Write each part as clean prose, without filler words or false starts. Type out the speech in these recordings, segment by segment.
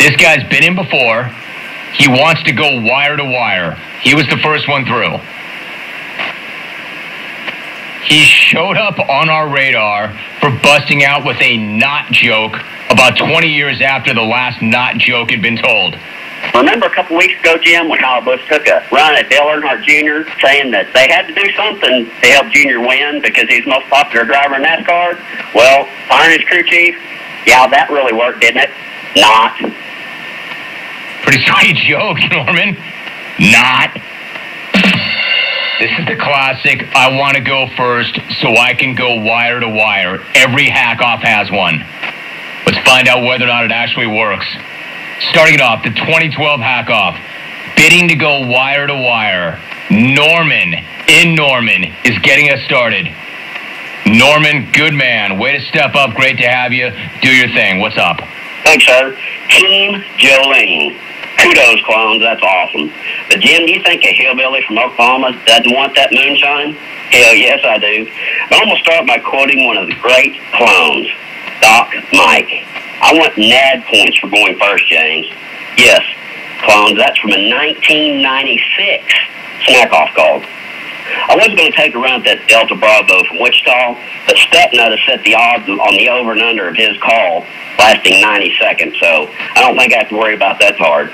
This guy's been in before. He wants to go wire to wire. He was the first one through. He showed up on our radar for busting out with a not joke about 20 years after the last not joke had been told. Remember a couple weeks ago, Jim, when Kyle Busch took a run at Dale Earnhardt Jr., saying that they had to do something to help Jr. win because he's the most popular driver in NASCAR? Well, firing his crew chief, yeah, that really worked, didn't it? Not. Pretty sweet joke, Norman. Not. This is the classic, I want to go first so I can go wire to wire. Every hack-off has one. Let's find out whether or not it actually works. Starting it off, the 2012 hack-off. Bidding to go wire to wire. Norman, in Norman, is getting us started. Norman, good man. Way to step up. Great to have you. Do your thing. What's up? Thanks, sir. Team Jolene. Kudos, clones. That's awesome. But, Jim, do you think a hillbilly from Oklahoma doesn't want that moonshine? Hell, yes, I do. But I'm going to start by quoting one of the great clones, Doc Mike. I want NAD points for going first, James. Yes, clones, that's from a 1996 snack-off call. I was going to take a run at that Delta Bravo from Wichita, but Stepnut has set the odds on the over and under of his call lasting 90 seconds, so I don't think I have to worry about that hard.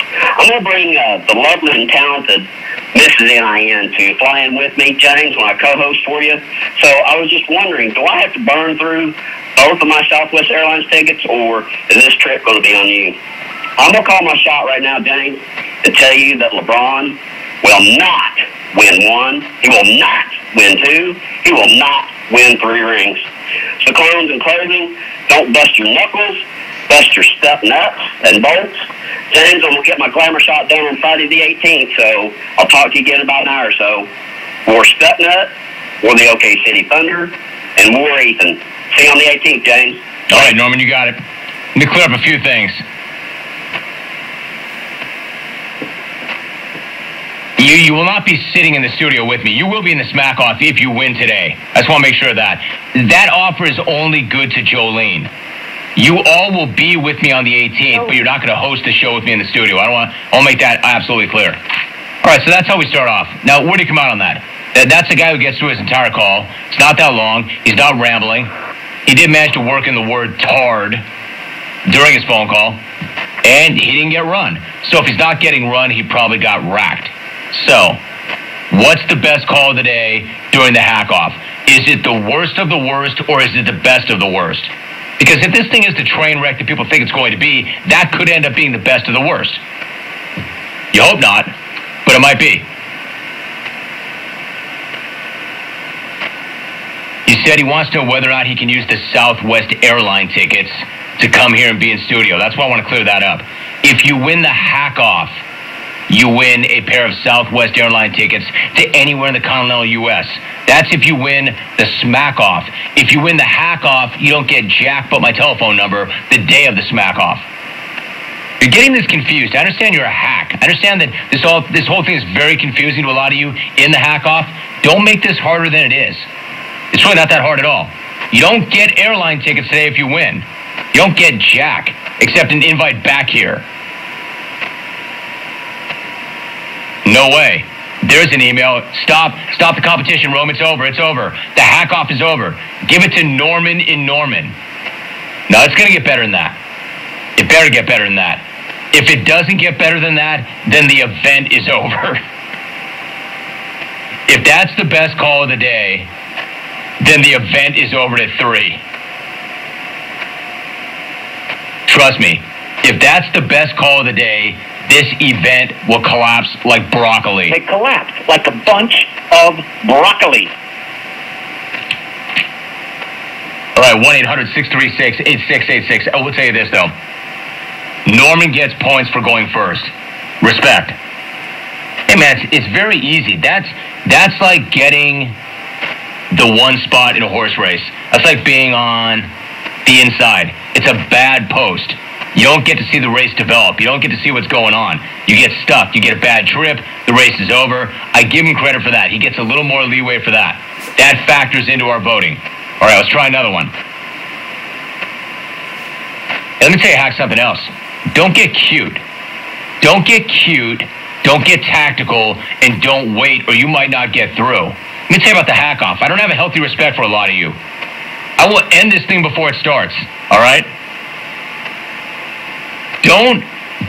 I'm going to bring the lovely and talented Mrs. NIN to fly in with me, James, when I co-host for you. So I was just wondering, do I have to burn through both of my Southwest Airlines tickets, or is this trip going to be on you? I'm going to call my shot right now, James, to tell you that LeBron will not win one. He will not win two. He will not win 3 rings. So, clones and clothing, don't bust your knuckles, bust your step nuts and bolts. James, I'm going to get my glamour shot done on Friday the 18th, so I'll talk to you again in about an hour or so. War Stepnut, War the OK City Thunder, and War Ethan. See you on the 18th, James. All right, Norman, you got it. Let me clear up a few things. You will not be sitting in the studio with me. You will be in the smack-off if you win today. I just want to make sure of that. That offer is only good to Jolene. You all will be with me on the 18th, but you're not going to host the show with me in the studio. I'll make that absolutely clear. All right, so that's how we start off. Now, where do you come out on that? That's the guy who gets through his entire call. It's not that long. He's not rambling. He did manage to work in the word tard during his phone call, and he didn't get run. So if he's not getting run, he probably got racked. So, what's the best call of the day during the hack-off? Is it the worst of the worst, or is it the best of the worst? Because if this thing is the train wreck that people think it's going to be, that could end up being the best of the worst. You hope not, but it might be. He said he wants to know whether or not he can use the Southwest airline tickets to come here and be in studio. That's why I want to clear that up. If you win the hack-off, you win a pair of Southwest airline tickets to anywhere in the continental U.S. That's if you win the smack-off. If you win the hack-off, you don't get jack but my telephone number the day of the smack-off. You're getting this confused. I understand you're a hack. I understand that this whole thing is very confusing to a lot of you in the hack-off. Don't make this harder than it is. It's really not that hard at all. You don't get airline tickets today if you win. You don't get jack, except an invite back here. No way. There's an email. Stop the competition, Rome. It's over. It's over. The hack-off is over. Give it to Norman in Norman. No, it's going to get better than that. It better get better than that. If it doesn't get better than that, then the event is over. If that's the best call of the day, then the event is over at 3. Trust me. If that's the best call of the day, this event will collapse like broccoli. It collapsed like a bunch of broccoli. All right, 1-800-636-8686. I will tell you this, though. Norman gets points for going first. Respect. Hey, man, it's very easy. That's like getting the one spot in a horse race. That's like being on the inside. It's a bad post. You don't get to see the race develop. You don't get to see what's going on. You get stuck. You get a bad trip. The race is over. I give him credit for that. He gets a little more leeway for that. That factors into our voting. All right, let's try another one. And let me tell you, hack, something else. Don't get cute. Don't get cute. Don't get tactical, and don't wait, or you might not get through. Let me tell you about the hack-off. I don't have a healthy respect for a lot of you. I will end this thing before it starts, all right?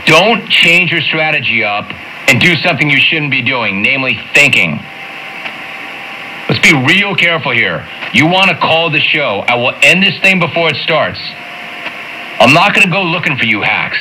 Don't change your strategy up and do something you shouldn't be doing, namely thinking. Let's be real careful here. You want to call the show. I will end this thing before it starts. I'm not going to go looking for you hacks.